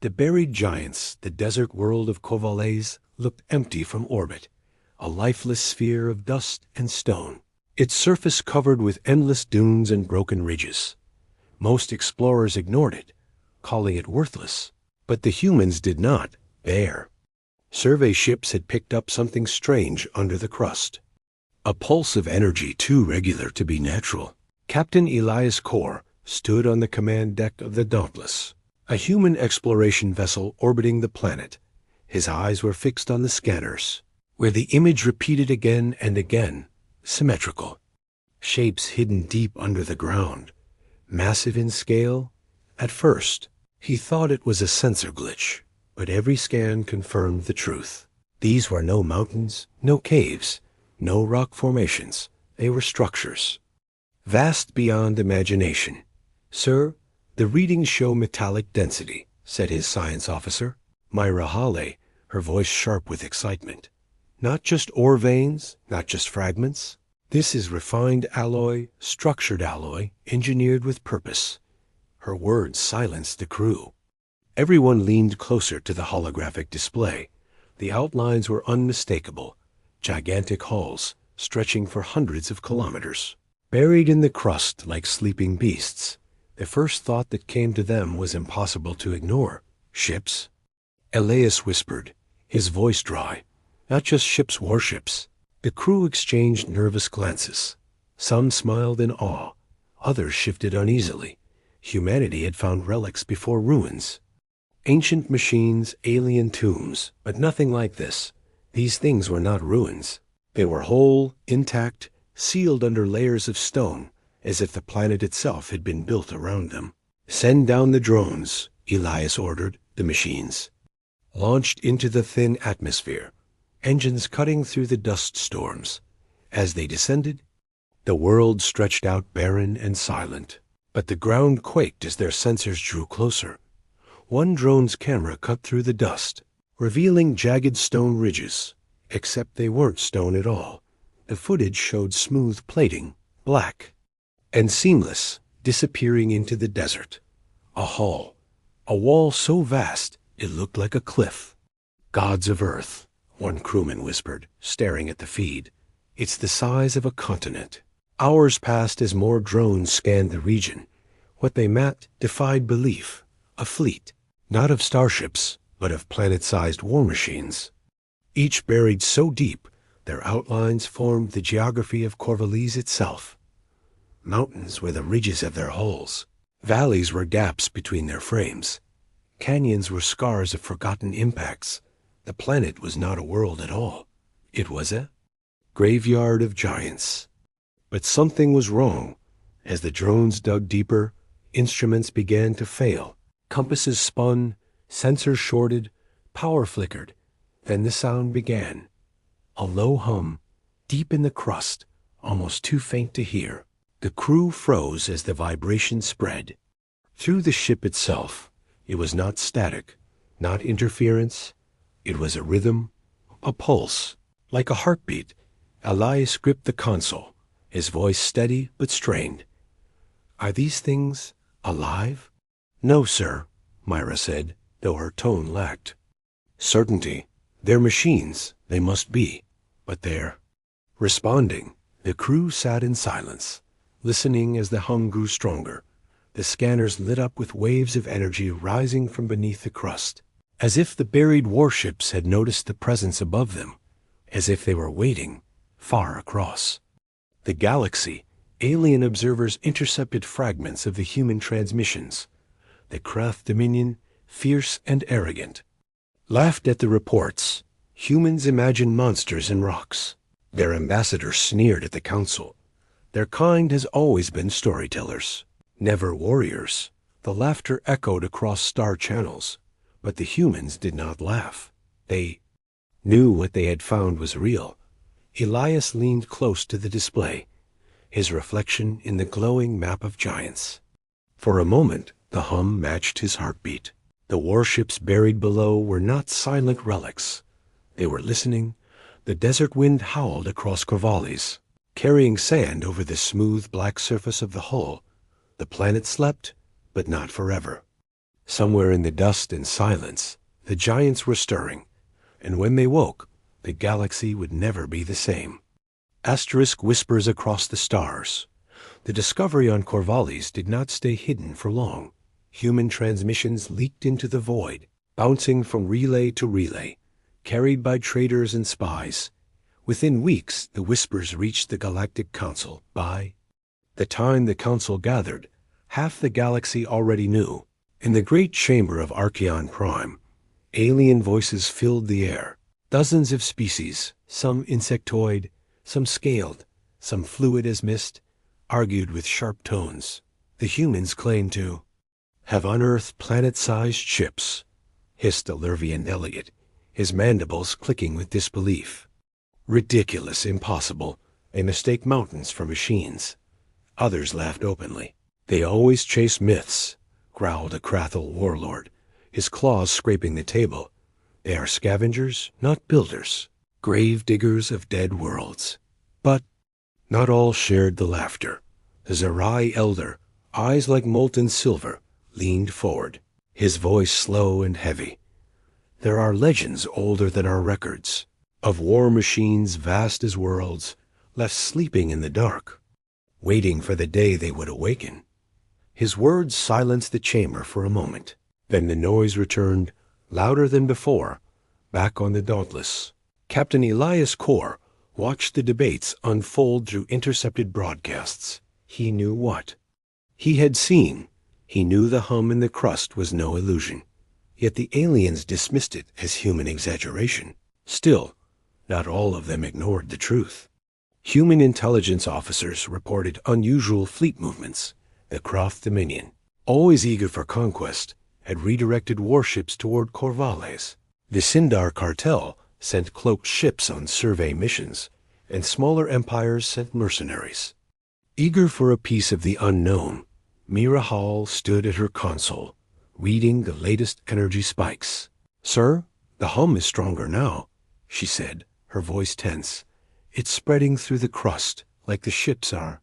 The buried giants, the desert world of Covales, looked empty from orbit, a lifeless sphere of dust and stone, its surface covered with endless dunes and broken ridges. Most explorers ignored it, calling it worthless, but the humans did not. Survey ships had picked up something strange under the crust. A pulse of energy too regular to be natural. Captain Elias Core stood on the command deck of the Dauntless, a human exploration vessel orbiting the planet. His eyes were fixed on the scanners, where the image repeated again and again, symmetrical. Shapes hidden deep under the ground, massive in scale. At first, he thought it was a sensor glitch, but every scan confirmed the truth. These were no mountains, no caves, no rock formations. They were structures, vast beyond imagination. "Sir, the readings show metallic density," said his science officer, Myra Hale, her voice sharp with excitement. "Not just ore veins, not just fragments. This is refined alloy, structured alloy, engineered with purpose." Her words silenced the crew. Everyone leaned closer to the holographic display. The outlines were unmistakable, gigantic hulls stretching for hundreds of kilometers, buried in the crust like sleeping beasts. The first thought that came to them was impossible to ignore. Ships? Elias whispered, his voice dry. Not just ships, warships. The crew exchanged nervous glances. Some smiled in awe, others shifted uneasily. Humanity had found relics before ruins. Ancient machines, alien tombs, but nothing like this. These things were not ruins. They were whole, intact, sealed under layers of stone, as if the planet itself had been built around them. "Send down the drones," Elias ordered the machines. Launched into the thin atmosphere, engines cutting through the dust storms. As they descended, the world stretched out barren and silent. But the ground quaked as their sensors drew closer. One drone's camera cut through the dust, revealing jagged stone ridges, except they weren't stone at all. The footage showed smooth plating, black and seamless, disappearing into the desert. A hull, a wall so vast it looked like a cliff. "Gods of Earth," one crewman whispered, staring at the feed. "It's the size of a continent." Hours passed as more drones scanned the region. What they mapped defied belief. A fleet, not of starships, but of planet-sized war machines. Each buried so deep, their outlines formed the geography of Corvallis itself. Mountains were the ridges of their hulls. Valleys were gaps between their frames. Canyons were scars of forgotten impacts. The planet was not a world at all. It was a graveyard of giants. But something was wrong. As the drones dug deeper, instruments began to fail. Compasses spun, sensors shorted, power flickered. Then the sound began. A low hum, deep in the crust, almost too faint to hear. The crew froze as the vibration spread. Through the ship itself, it was not static, not interference. It was a rhythm, a pulse, like a heartbeat. Elias gripped the console, his voice steady but strained. "Are these things alive?" "No, sir," Myra said, though her tone lacked certainty. "They're machines, they must be, but they're responding." The crew sat in silence, listening as the hum grew stronger. The scanners lit up with waves of energy rising from beneath the crust, as if the buried warships had noticed the presence above them, as if they were waiting far across the galaxy. Alien observers intercepted fragments of the human transmissions. The craft Dominion, fierce and arrogant, laughed at the reports. Humans imagined monsters in rocks. Their ambassador sneered at the council. Their kind has always been storytellers, never warriors. The laughter echoed across star channels, but the humans did not laugh. They knew what they had found was real. Elias leaned close to the display, his reflection in the glowing map of giants. For a moment, the hum matched his heartbeat. The warships buried below were not silent relics. They were listening. The desert wind howled across Corvallis, carrying sand over the smooth black surface of the hull. The planet slept, but not forever. Somewhere in the dust and silence, the giants were stirring, and when they woke, the galaxy would never be the same. Asterisk whispers across the stars. The discovery on Corvallis did not stay hidden for long. Human transmissions leaked into the void, bouncing from relay to relay, carried by traders and spies. Within weeks, the whispers reached the Galactic Council. By the time the Council gathered, half the galaxy already knew. In the great chamber of Archeon Prime, alien voices filled the air. Dozens of species, some insectoid, some scaled, some fluid as mist, argued with sharp tones. The humans claimed to have unearthed planet-sized ships, hissed Alervian Elliot, his mandibles clicking with disbelief. Ridiculous, impossible, they mistake mountains for machines. Others laughed openly. They always chase myths, growled a Krathal warlord, his claws scraping the table. They are scavengers, not builders, grave diggers of dead worlds. But not all shared the laughter. The Zerai elder, eyes like molten silver, leaned forward, his voice slow and heavy. There are legends older than our records, of war machines vast as worlds, left sleeping in the dark, waiting for the day they would awaken. His words silenced the chamber for a moment. Then the noise returned, louder than before, back on the Dauntless. Captain Elias Kor watched the debates unfold through intercepted broadcasts. He knew what he had seen. He knew the hum in the crust was no illusion. Yet the aliens dismissed it as human exaggeration. Still, not all of them ignored the truth. Human intelligence officers reported unusual fleet movements. The Croft Dominion, always eager for conquest, had redirected warships toward Corvallis. The Sindar cartel sent cloaked ships on survey missions, and smaller empires sent mercenaries. Eager for a piece of the unknown, Mira Hall stood at her console, reading the latest energy spikes. "Sir, the hum is stronger now," she said, her voice tense. "It's spreading through the crust, like the ships are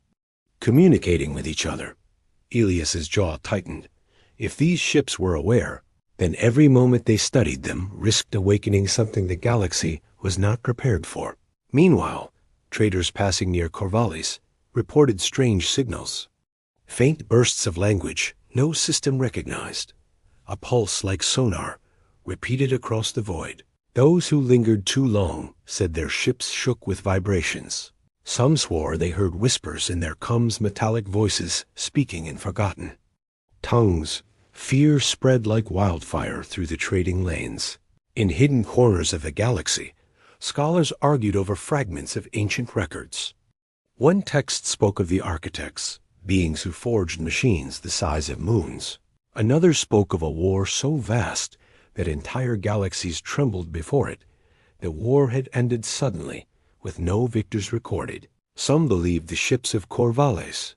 communicating with each other." Elias's jaw tightened. If these ships were aware, then every moment they studied them risked awakening something the galaxy was not prepared for. Meanwhile, traders passing near Corvallis reported strange signals. Faint bursts of language no system recognized. A pulse like sonar, repeated across the void. Those who lingered too long said their ships shook with vibrations. Some swore they heard whispers in their Cum's metallic voices speaking in forgotten tongues. Fear spread like wildfire through the trading lanes. In hidden corners of the galaxy, scholars argued over fragments of ancient records. One text spoke of the architects, beings who forged machines the size of moons. Another spoke of a war so vast that entire galaxies trembled before it. The war had ended suddenly, with no victors recorded. Some believed the ships of Corvallis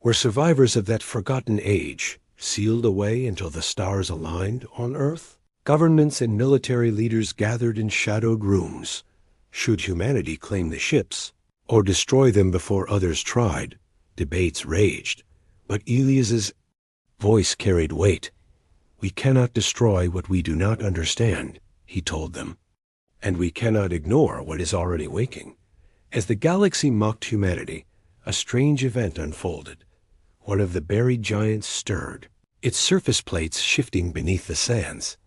were survivors of that forgotten age, sealed away until the stars aligned on Earth. Governments and military leaders gathered in shadowed rooms. Should humanity claim the ships, or destroy them before others tried? Debates raged, but Elias's voice carried weight. "We cannot destroy what we do not understand," he told them. "And we cannot ignore what is already waking." As the galaxy mocked humanity, a strange event unfolded. One of the buried giants stirred, its surface plates shifting beneath the sands.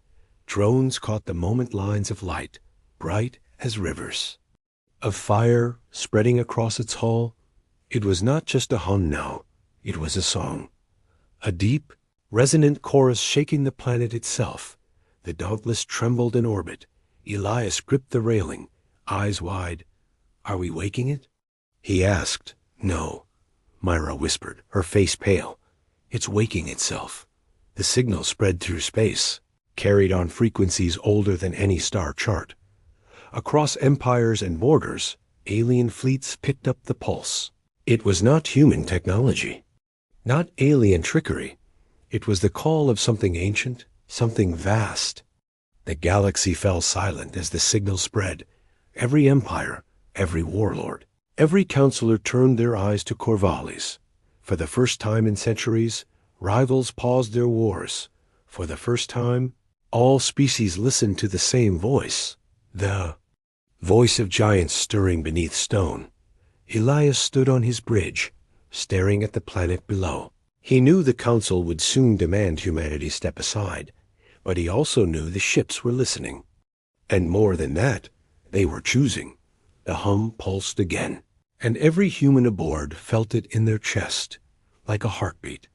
Drones caught the moment lines of light, bright as rivers, of fire spreading across its hull. It was not just a hum now, it was a song. A deep, resonant chorus shaking the planet itself. The Dauntless trembled in orbit. Elias gripped the railing, eyes wide. "Are we waking it?" he asked. "No," Myra whispered, her face pale. "It's waking itself." The signal spread through space, carried on frequencies older than any star chart. Across empires and borders, alien fleets picked up the pulse. It was not human technology, not alien trickery. It was the call of something ancient, something vast. The galaxy fell silent as the signal spread. Every empire, every warlord, every counselor turned their eyes to Corvallis. For the first time in centuries, rivals paused their wars, For the first time, all species listened to the same voice, the voice of giants stirring beneath stone. Elias stood on his bridge, staring at the planet below. He knew the council would soon demand humanity step aside, but he also knew the ships were listening. And more than that, they were choosing. The hum pulsed again, and every human aboard felt it in their chest, like a heartbeat,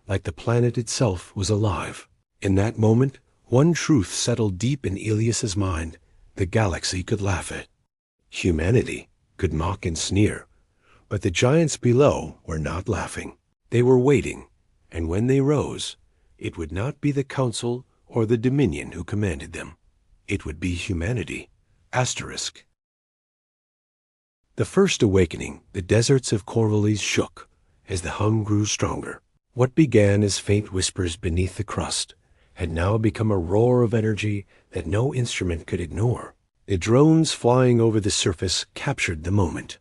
like the planet itself was alive. In that moment, one truth settled deep in Elias's mind: the galaxy could laugh at humanity, could mock and sneer, but the giants below were not laughing. They were waiting, and when they rose, it would not be the council or the dominion who commanded them. It would be humanity. Asterisk. The first awakening, the deserts of Corvallis shook as the hum grew stronger. What began as faint whispers beneath the crust had now become a roar of energy that no instrument could ignore. The drones flying over the surface captured the moment.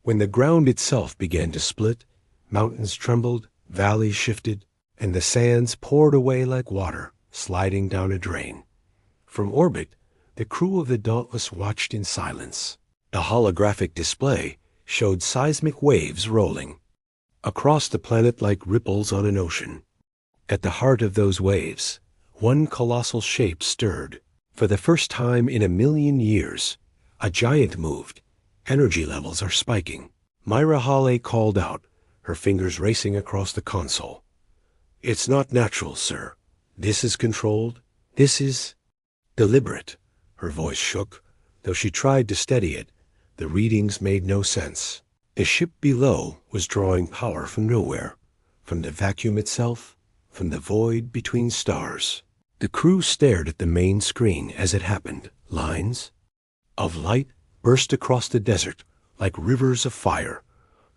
When the ground itself began to split, mountains trembled, valleys shifted, and the sands poured away like water sliding down a drain. From orbit, the crew of the Dauntless watched in silence. The holographic display showed seismic waves rolling across the planet like ripples on an ocean. At the heart of those waves, one colossal shape stirred. For the first time in 1,000,000 years, a giant moved. Energy levels are spiking. Myra Hale called out, her fingers racing across the console. "It's not natural, sir. This is controlled. This is deliberate." Her voice shook. Though she tried to steady it, the readings made no sense. The ship below was drawing power from nowhere, from the vacuum itself, from the void between stars. The crew stared at the main screen as it happened. Lines of light burst across the desert like rivers of fire,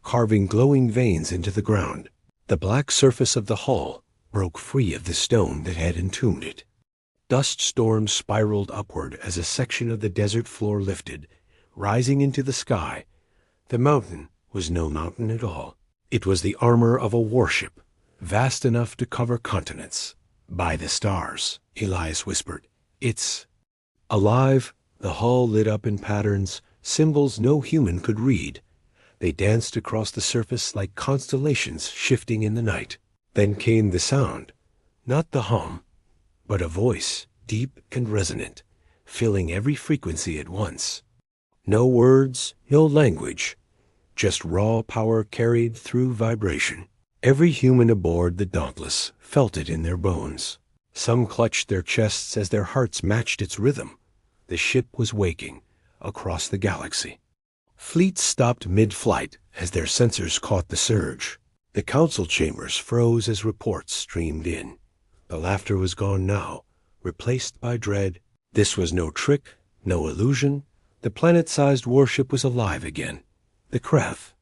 carving glowing veins into the ground. The black surface of the hull broke free of the stone that had entombed it. Dust storms spiraled upward as a section of the desert floor lifted, rising into the sky. The mountain was no mountain at all. It was the armor of a warship, vast enough to cover continents. "By the stars," Elias whispered. "It's alive." The hull lit up in patterns, symbols no human could read. They danced across the surface like constellations shifting in the night. Then came the sound, not the hum, but a voice, deep and resonant, filling every frequency at once. No words, no language, just raw power carried through vibration. Every human aboard the Dauntless felt it in their bones. Some clutched their chests as their hearts matched its rhythm. The ship was waking across the galaxy. Fleets stopped mid-flight as their sensors caught the surge. The council chambers froze as reports streamed in. The laughter was gone now, replaced by dread. This was no trick, no illusion. The planet-sized warship was alive again. The Krath.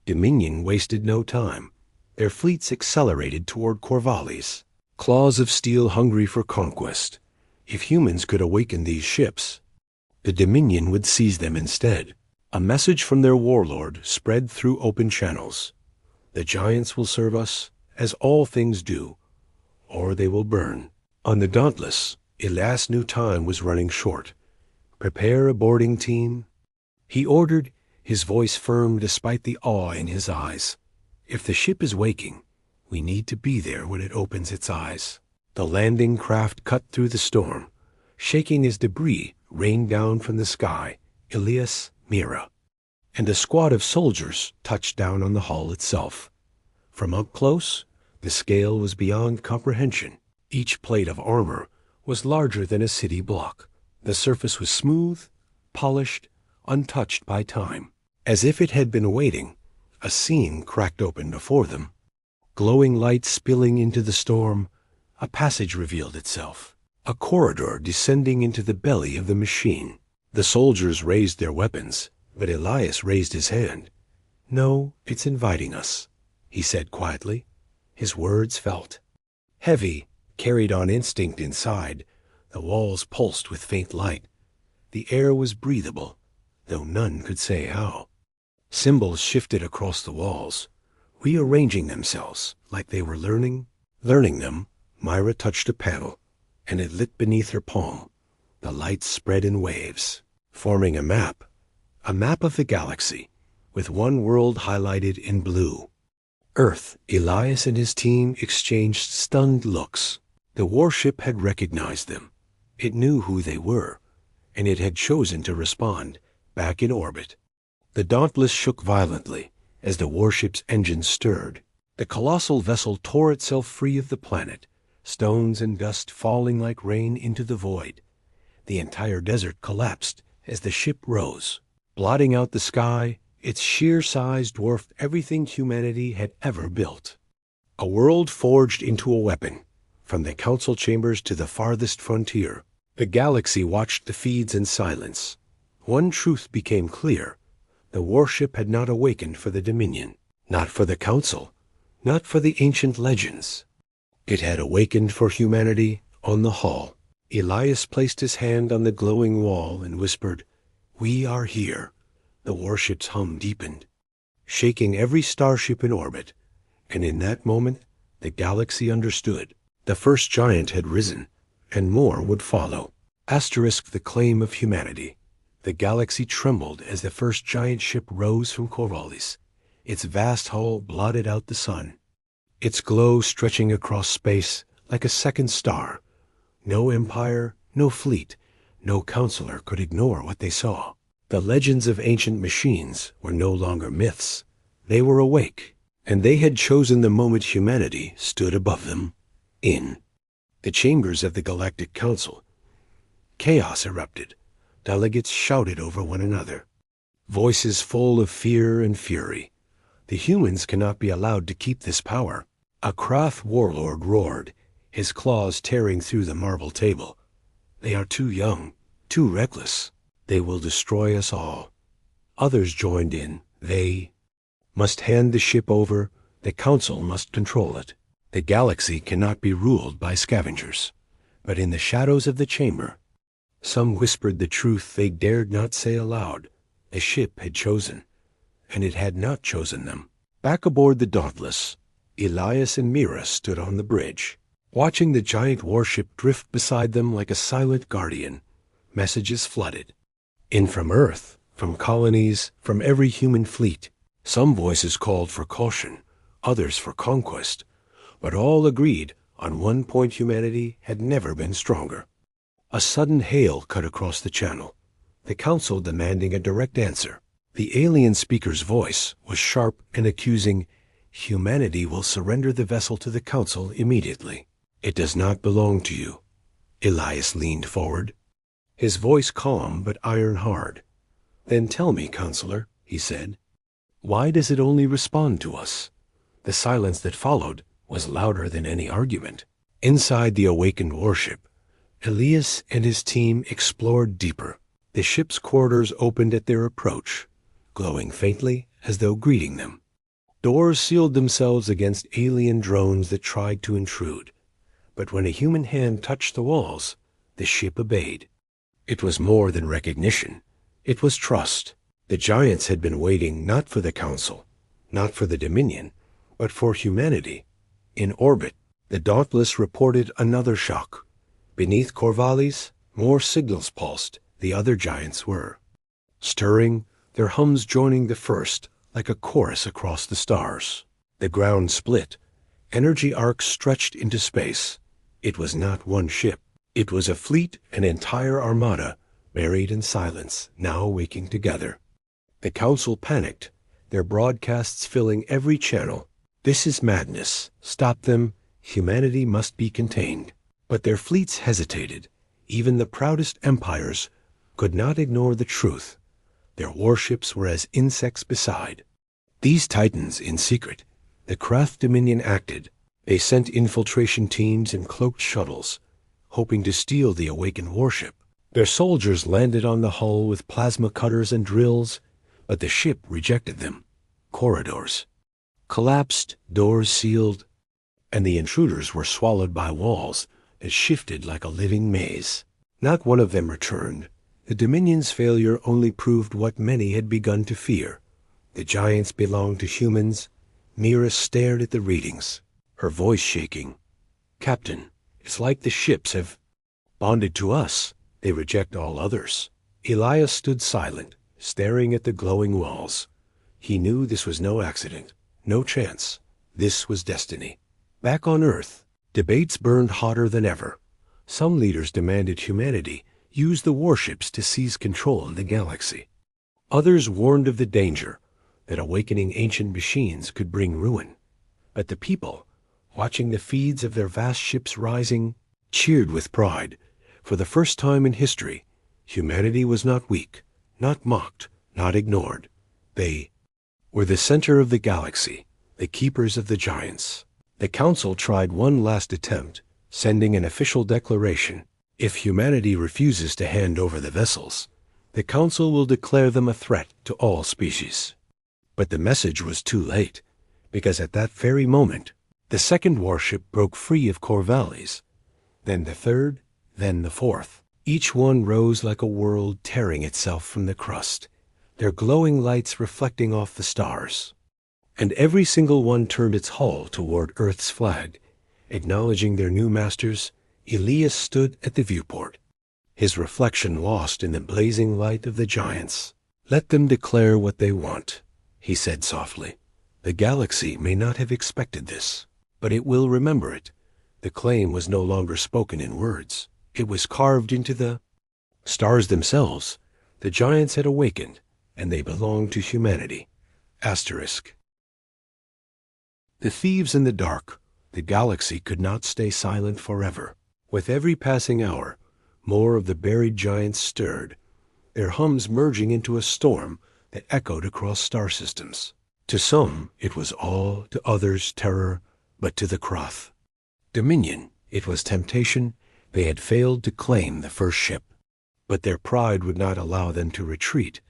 Dominion wasted no time. Their fleets accelerated toward Corvallis, claws of steel hungry for conquest. If humans could awaken these ships, the Dominion would seize them instead. A message from their warlord spread through open channels. "The giants will serve us, as all things do, or they will burn." On the Dauntless, Elias knew time was running short. "Prepare a boarding team," he ordered, his voice firm despite the awe in his eyes. "If the ship is waking, we need to be there when it opens its eyes." The landing craft cut through the storm, shaking as debris rained down from the sky. Elias, Mira, and a squad of soldiers touched down on the hull itself. From up close, the scale was beyond comprehension. Each plate of armor was larger than a city block. The surface was smooth, polished, untouched by time. As if it had been waiting, a seam cracked open before them. Glowing light spilling into the storm, a passage revealed itself. A corridor descending into the belly of the machine. The soldiers raised their weapons, but Elias raised his hand. "No, it's inviting us," he said quietly. His words felt heavy, carried on instinct inside. The walls pulsed with faint light. The air was breathable, though none could say how. Symbols shifted across the walls, rearranging themselves like they were learning them Myra touched a panel, and it lit beneath her palm. The light spread in waves, forming a map of the galaxy, with one world highlighted in blue. Earth. Elias and his team exchanged stunned looks. The warship had recognized them. It knew who they were, and it had chosen to respond, back in orbit. The Dauntless shook violently as the warship's engines stirred. The colossal vessel tore itself free of the planet, stones and dust falling like rain into the void. The entire desert collapsed as the ship rose, blotting out the sky. Its sheer size dwarfed everything humanity had ever built. A world forged into a weapon, from the council chambers to the farthest frontier. The galaxy watched the feeds in silence. One truth became clear. The warship had not awakened for the Dominion, not for the council, not for the ancient legends. It had awakened for humanity on the Hall. Elias placed his hand on the glowing wall and whispered, "We are here." The warship's hum deepened, shaking every starship in orbit, and in that moment the galaxy understood. The first giant had risen, and more would follow. Asterisk the claim of humanity. The galaxy trembled as the first giant ship rose from Corvallis. Its vast hull blotted out the sun, its glow stretching across space like a second star. No empire, no fleet, no counselor could ignore what they saw. The legends of ancient machines were no longer myths. They were awake, and they had chosen the moment humanity stood above them. In the chambers of the Galactic Council, chaos erupted. Delegates shouted over one another, voices full of fear and fury. The humans cannot be allowed to keep this power. A Krath warlord roared, his claws tearing through the marble table. They are too young, too reckless. They will destroy us all. Others joined in. They must hand the ship over. The council must control it. The galaxy cannot be ruled by scavengers. But in the shadows of the chamber, some whispered the truth they dared not say aloud. The ship had chosen, and it had not chosen them. Back aboard the Dauntless, Elias and Mira stood on the bridge, watching the giant warship drift beside them like a silent guardian. Messages flooded in from Earth, from colonies, from every human fleet. Some voices called for caution, others for conquest, but all agreed on one point: humanity had never been stronger. A sudden hail cut across the channel, the council demanding a direct answer. The alien speaker's voice was sharp and accusing. Humanity will surrender the vessel to the council immediately. It does not belong to you. Elias leaned forward, his voice calm but iron-hard. Then tell me, counselor, he said, why does it only respond to us? The silence that followed was louder than any argument. Inside the awakened warship, Elias and his team explored deeper. The ship's corridors opened at their approach, glowing faintly as though greeting them. Doors sealed themselves against alien drones that tried to intrude. But when a human hand touched the walls, the ship obeyed. It was more than recognition. It was trust. The giants had been waiting not for the council, not for the Dominion, but for humanity. In orbit, the Dauntless reported another shock. Beneath Corvallis, more signals pulsed. The other giants were stirring, their hums joining the first like a chorus across the stars. The ground split. Energy arcs stretched into space. It was not one ship. It was a fleet, an entire armada, buried in silence, now waking together. The council panicked, their broadcasts filling every channel. This is madness. Stop them. Humanity must be contained. But their fleets hesitated. Even the proudest empires could not ignore the truth. Their warships were as insects beside. These titans, in secret, the Krath Dominion acted. They sent infiltration teams in cloaked shuttles, hoping to steal the awakened warship. Their soldiers landed on the hull with plasma cutters and drills, but the ship rejected them. Corridors collapsed, doors sealed, and the intruders were swallowed by walls that shifted like a living maze. Not one of them returned. The Dominion's failure only proved what many had begun to fear. The giants belonged to humans. Mira stared at the readings, her voice shaking. Captain, it's like the ships have bonded to us. They reject all others. Elias stood silent, staring at the glowing walls. He knew this was no accident, no chance. This was destiny. Back on Earth, debates burned hotter than ever. Some leaders demanded humanity use the warships to seize control of the galaxy. Others warned of the danger that awakening ancient machines could bring ruin. But the people, watching the feeds of their vast ships rising, cheered with pride. For the first time in history, humanity was not weak, not mocked, not ignored. They were the center of the galaxy, the keepers of the giants. The Council tried one last attempt, sending an official declaration. If humanity refuses to hand over the vessels, the Council will declare them a threat to all species. But the message was too late, because at that very moment, the second warship broke free of Corvallis, then the third, then the fourth. Each one rose like a world tearing itself from the crust, their glowing lights reflecting off the stars. And every single one turned its hull toward Earth's flag. Acknowledging their new masters, Elias stood at the viewport, his reflection lost in the blazing light of the giants. "Let them declare what they want," he said softly. "The galaxy may not have expected this, but it will remember it." The claim was no longer spoken in words. It was carved into the stars themselves. The giants had awakened, and they belonged to humanity. Asterisk. The thieves in the dark. The galaxy could not stay silent forever. With every passing hour, more of the buried giants stirred, their hums merging into a storm that echoed across star systems. To some, it was awe, to others, terror, but to the Kroth, dominion, it was temptation. They had failed to claim the first ship, but their pride would not allow them to retreat.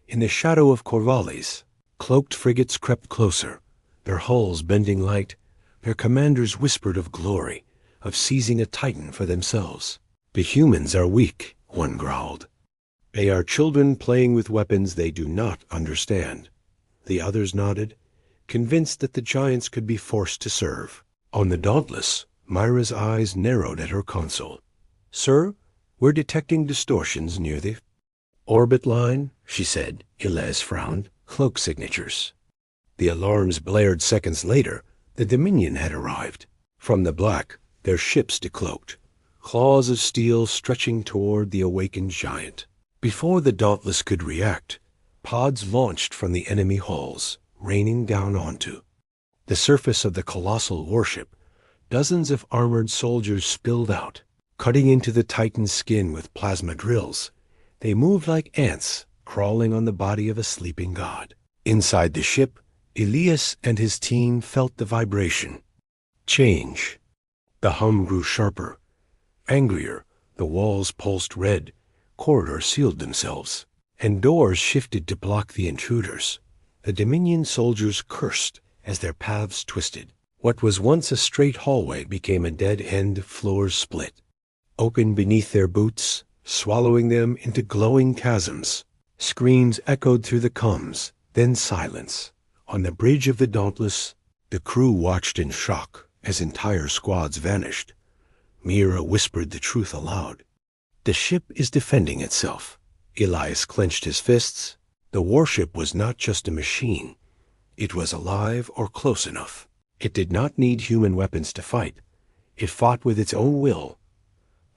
In the shadow of Corvallis, cloaked frigates crept closer, their hulls bending light. Their commanders whispered of glory, of seizing a titan for themselves. "The humans are weak," one growled. "They are children playing with weapons they do not understand." The others nodded, convinced that the giants could be forced to serve. On the Dauntless, Myra's eyes narrowed at her console. "Sir, we're detecting distortions near the orbit line," she said. Elias frowned. "Cloak signatures." The alarms blared seconds later. The Dominion had arrived. From the black, their ships decloaked, claws of steel stretching toward the awakened giant. Before the Dauntless could react, pods launched from the enemy hulls, raining down onto the surface of the colossal warship. Dozens of armored soldiers spilled out, cutting into the Titan's skin with plasma drills. They moved like ants, crawling on the body of a sleeping god. Inside the ship, Elias and his team felt the vibration change. The hum grew sharper, angrier. The walls pulsed red, corridors sealed themselves, and doors shifted to block the intruders. The Dominion soldiers cursed as their paths twisted. What was once a straight hallway became a dead-end floor split, open beneath their boots, swallowing them into glowing chasms. Screams echoed through the comms, then silence. On the bridge of the Dauntless, the crew watched in shock as entire squads vanished. Mira whispered the truth aloud. "The ship is defending itself." Elias clenched his fists. The warship was not just a machine. It was alive or close enough. It did not need human weapons to fight. It fought with its own will.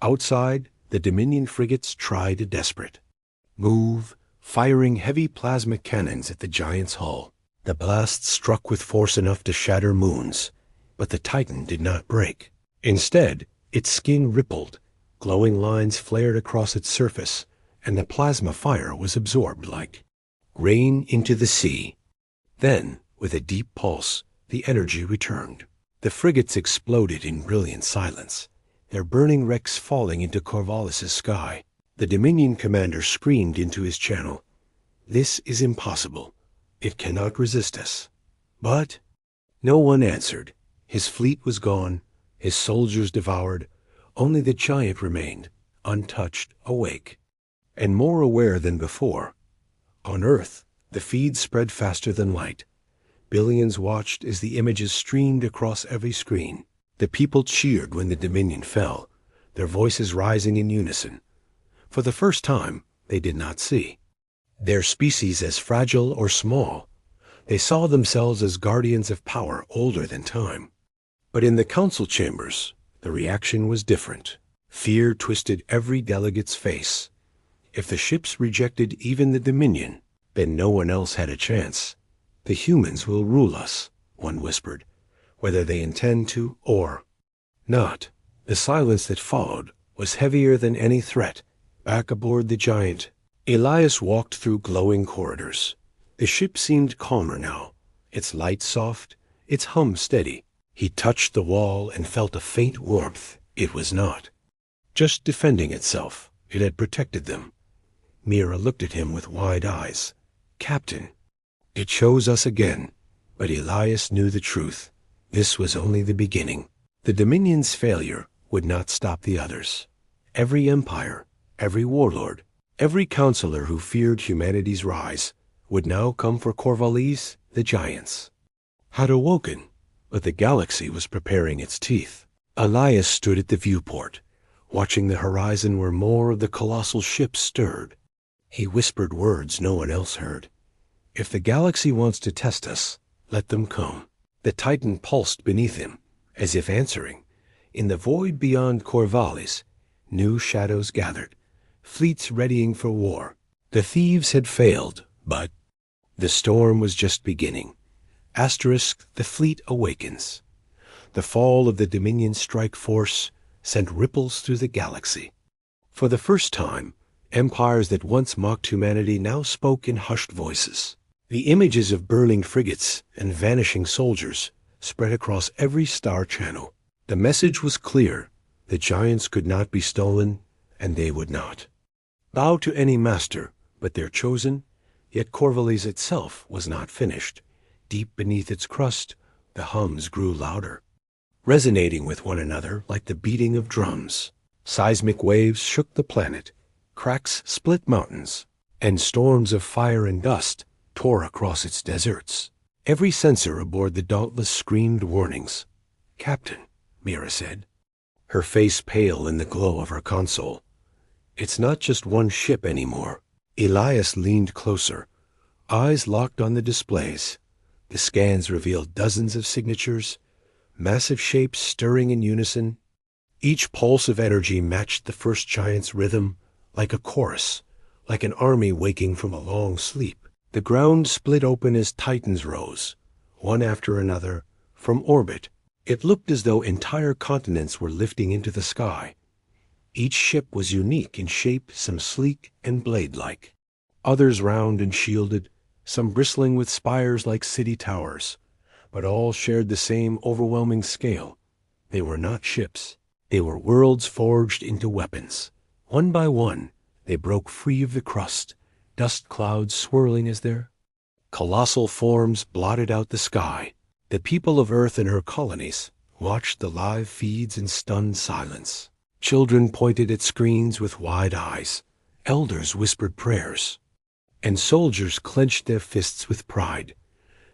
Outside, the Dominion frigates tried desperate move, firing heavy plasma cannons at the giant's hull. The blasts struck with force enough to shatter moons, but the Titan did not break. Instead, its skin rippled, glowing lines flared across its surface, and the plasma fire was absorbed like rain into the sea. Then, with a deep pulse, the energy returned. The frigates exploded in brilliant silence, their burning wrecks falling into Corvallis' sky. The Dominion commander screamed into his channel, "This is impossible. It cannot resist us." But no one answered. His fleet was gone, his soldiers devoured. Only the giant remained, untouched, awake, and more aware than before. On Earth, the feed spread faster than light. Billions watched as the images streamed across every screen. The people cheered when the Dominion fell, their voices rising in unison. For the first time, they did not see their species as fragile or small. They saw themselves as guardians of power older than time. But in the council chambers, the reaction was different. Fear twisted every delegate's face. If the ships rejected even the Dominion, then no one else had a chance. The humans will rule us, one whispered, whether they intend to or not. The silence that followed was heavier than any threat. Back aboard the giant, Elias walked through glowing corridors. The ship seemed calmer now, its light soft, its hum steady. He touched the wall and felt a faint warmth. It was not just defending itself. It had protected them. Mira looked at him with wide eyes. Captain, it chose us again. But Elias knew the truth. This was only the beginning. The Dominion's failure would not stop the others. Every empire, every warlord, every counselor who feared humanity's rise would now come for Corvallis, the giants. Had awoken, but the galaxy was preparing its teeth. Elias stood at the viewport, watching the horizon where more of the colossal ships stirred. He whispered words no one else heard. If the galaxy wants to test us, let them come. The Titan pulsed beneath him, as if answering. In the void beyond Corvallis, new shadows gathered, fleets readying for war. The thieves had failed, but the storm was just beginning. The fleet awakens. The fall of the Dominion strike force sent ripples through the galaxy. For the first time, empires that once mocked humanity now spoke in hushed voices. The images of burning frigates and vanishing soldiers spread across every star channel. The message was clear. The giants could not be stolen, and they would not bow to any master but their chosen. Yet Corvallis itself was not finished. Deep beneath its crust, the hums grew louder, resonating with one another like the beating of drums. Seismic waves shook the planet, cracks split mountains, and storms of fire and dust tore across its deserts. Every sensor aboard the Dauntless screamed warnings. Captain, Mira said, her face pale in the glow of her console. It's not just one ship anymore. Elias leaned closer, eyes locked on the displays. The scans revealed dozens of signatures, massive shapes stirring in unison. Each pulse of energy matched the first giant's rhythm, like a chorus, like an army waking from a long sleep. The ground split open as titans rose, one after another, from orbit. It looked as though entire continents were lifting into the sky. Each ship was unique in shape, some sleek and blade-like, others round and shielded, some bristling with spires like city towers, but all shared the same overwhelming scale. They were not ships. They were worlds forged into weapons. One by one, they broke free of the crust, dust clouds swirling as their colossal forms blotted out the sky. The people of Earth and her colonies watched the live feeds in stunned silence. Children pointed at screens with wide eyes. Elders whispered prayers. And soldiers clenched their fists with pride.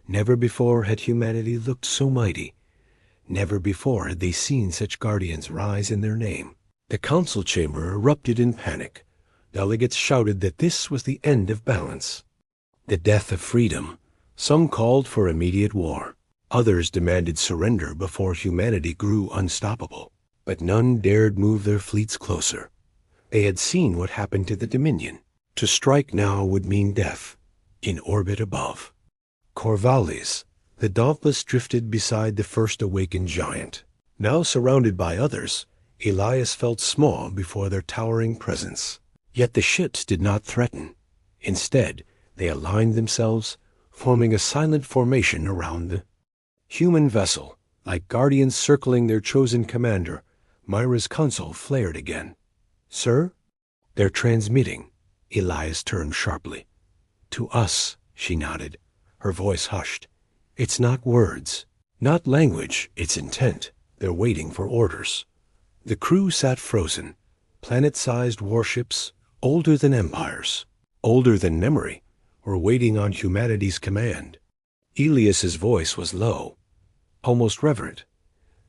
Never before had humanity looked so mighty. Never before had they seen such guardians rise in their name. The council chamber erupted in panic. Delegates shouted that this was the end of balance, the death of freedom. Some called for immediate war. Others demanded surrender before humanity grew unstoppable. But none dared move their fleets closer. They had seen what happened to the Dominion. To strike now would mean death, in orbit above. Corvallis, the Dauntless, drifted beside the first awakened giant. Now surrounded by others, Elias felt small before their towering presence. Yet the ships did not threaten. Instead, they aligned themselves, forming a silent formation around the human vessel. Like guardians circling their chosen commander, Myra's console flared again. Sir? They're transmitting. Elias turned sharply. To us, she nodded, her voice hushed. It's not words, not language, it's intent. They're waiting for orders. The crew sat frozen. Planet-sized warships, older than empires, older than memory, were waiting on humanity's command. Elias's voice was low, almost reverent.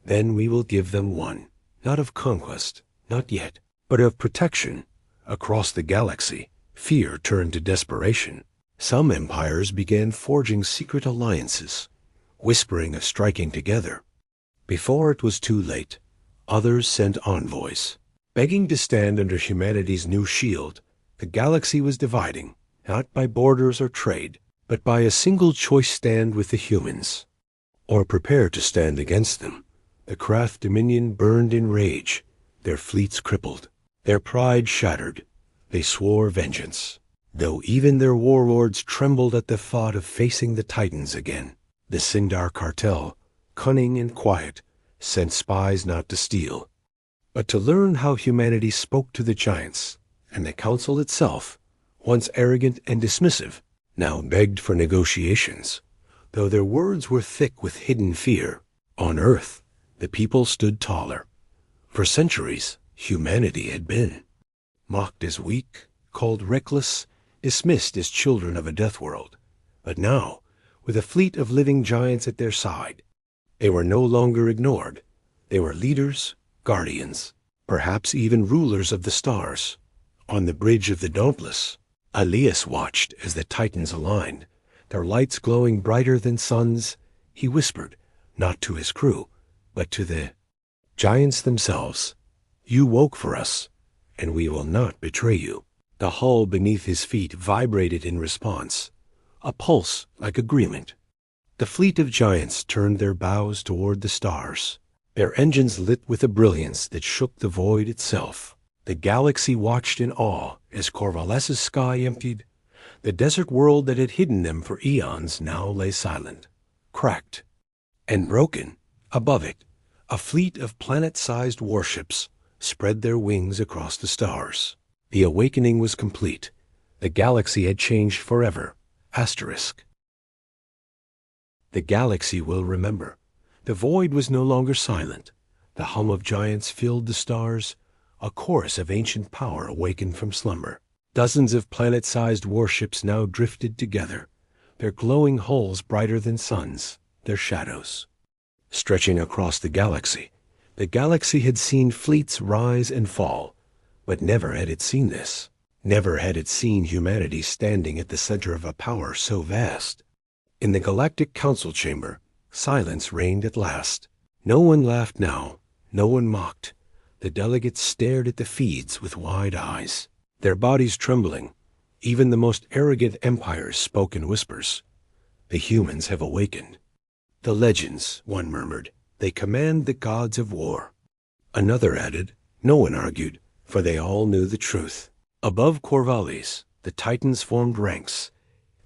Then we will give them one, not of conquest, not yet, but of protection. Across the galaxy, fear turned to desperation. Some empires began forging secret alliances, whispering of striking together. Before it was too late, others sent envoys, begging to stand under humanity's new shield. The galaxy was dividing, not by borders or trade, but by a single choice: stand with the humans, or prepare to stand against them. The craft Dominion burned in rage, their fleets crippled, their pride shattered. They swore vengeance, though even their warlords trembled at the thought of facing the Titans again. The Sindar cartel, cunning and quiet, sent spies not to steal, but to learn how humanity spoke to the giants. And the council itself, once arrogant and dismissive, now begged for negotiations, though their words were thick with hidden fear. On Earth, the people stood taller. For centuries, humanity had been mocked as weak, called reckless, dismissed as children of a death world. But now, with a fleet of living giants at their side, they were no longer ignored. They were leaders, guardians, perhaps even rulers of the stars. On the bridge of the Dauntless, Elias watched as the Titans aligned, their lights glowing brighter than suns. He whispered, not to his crew, but to the giants themselves, "You woke for us, and we will not betray you." The hull beneath his feet vibrated in response, a pulse like agreement. The fleet of giants turned their bows toward the stars, their engines lit with a brilliance that shook the void itself. The galaxy watched in awe as Corvallis' sky emptied. The desert world that had hidden them for eons now lay silent, cracked, and broken. Above it, a fleet of planet-sized warships spread their wings across the stars. The awakening was complete. The galaxy had changed forever. Asterisk. The galaxy will remember. The void was no longer silent. The hum of giants filled the stars. A chorus of ancient power awakened from slumber. Dozens of planet-sized warships now drifted together, their glowing hulls brighter than suns, their shadows stretching across the galaxy. The galaxy had seen fleets rise and fall, but never had it seen this. Never had it seen humanity standing at the center of a power so vast. In the Galactic Council chamber, silence reigned at last. No one laughed now, no one mocked. The delegates stared at the feeds with wide eyes, their bodies trembling. Even the most arrogant empires spoke in whispers. The humans have awakened. The legends, one murmured, they command the gods of war. Another added, no one argued, for they all knew the truth. Above Corvallis, the Titans formed ranks,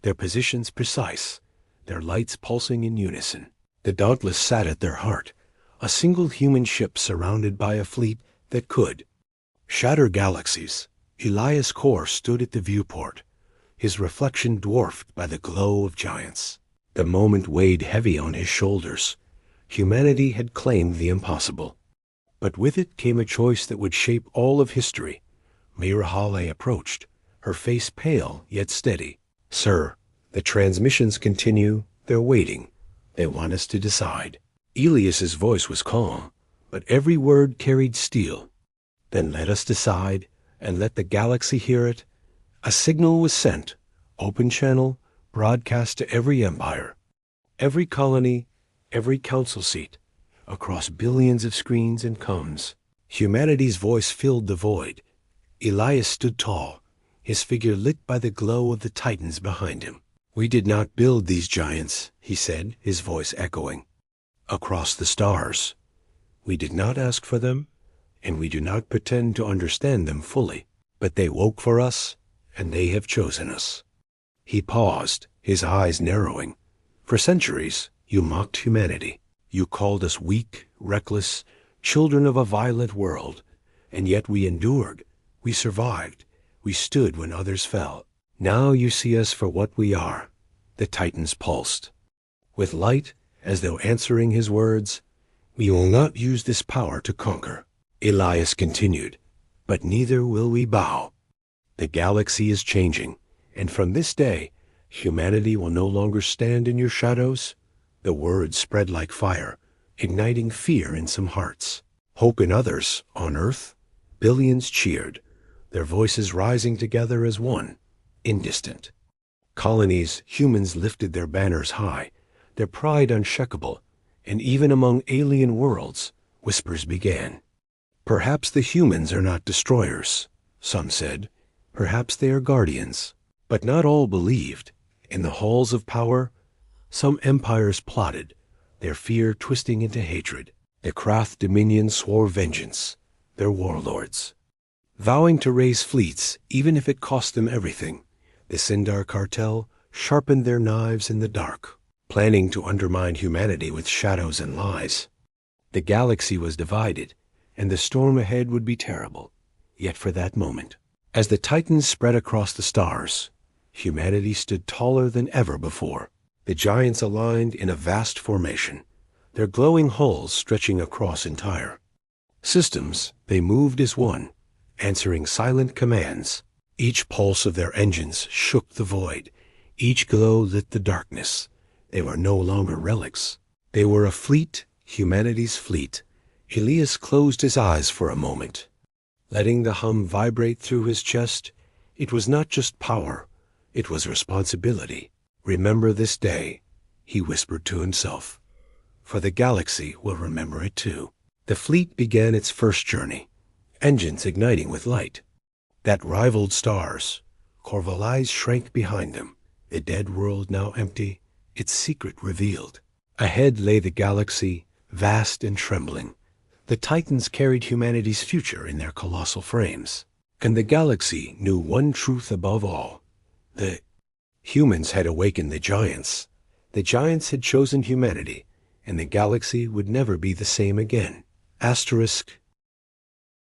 their positions precise, their lights pulsing in unison. The Dauntless sat at their heart, a single human ship surrounded by a fleet that could shatter galaxies. Elias Kor stood at the viewport, his reflection dwarfed by the glow of giants. The moment weighed heavy on his shoulders. Humanity had claimed the impossible, but with it came a choice that would shape all of history. Mirahale approached, her face pale yet steady. "Sir, the transmissions continue. They're waiting. They want us to decide." Elias's voice was calm, but every word carried steel. "Then let us decide, and let the galaxy hear it." A signal was sent, open channel, broadcast to every empire, every colony, every council seat, across billions of screens and coms. Humanity's voice filled the void. Elias stood tall, his figure lit by the glow of the Titans behind him. "We did not build these giants," he said, his voice echoing across the stars. "We did not ask for them, and we do not pretend to understand them fully. But they woke for us, and they have chosen us." He paused, his eyes narrowing. "For centuries, you mocked humanity. You called us weak, reckless, children of a violent world. And yet we endured. We survived. We stood when others fell. Now you see us for what we are." The Titans pulsed. With light, as though answering his words, "We will not use this power to conquer." Elias continued, "But neither will we bow. The galaxy is changing, and from this day, humanity will no longer stand in your shadows." The words spread like fire. igniting fear in some hearts, hope in others. On Earth, billions cheered, their voices rising together as one, indistant. Colonies, humans lifted their banners high, their pride unshakable, and even among alien worlds, whispers began. Perhaps the humans are not destroyers, some said. Perhaps they are guardians. But not all believed. In the halls of power, some empires plotted, their fear twisting into hatred. The Krath Dominion swore vengeance, their warlords, vowing to raise fleets even if it cost them everything. The Sindar cartel sharpened their knives in the dark, planning to undermine humanity with shadows and lies. The galaxy was divided, and the storm ahead would be terrible, yet for that moment. As the Titans spread across the stars, humanity stood taller than ever before. The giants aligned in a vast formation, their glowing hulls stretching across entire systems. They moved as one, answering silent commands. Each pulse of their engines shook the void. Each glow lit the darkness. They were no longer relics. They were a fleet, humanity's fleet. Elias closed his eyes for a moment, letting the hum vibrate through his chest. It was not just power, it was responsibility. Remember this day, he whispered to himself, for the galaxy will remember it too. The fleet began its first journey, engines igniting with light that rivaled stars. Corvallis shrank behind them, the dead world now empty, its secret revealed. Ahead lay the galaxy, vast and trembling. The Titans carried humanity's future in their colossal frames. And the galaxy knew one truth above all. The humans had awakened the giants. The giants had chosen humanity, and the galaxy would never be the same again. Asterisk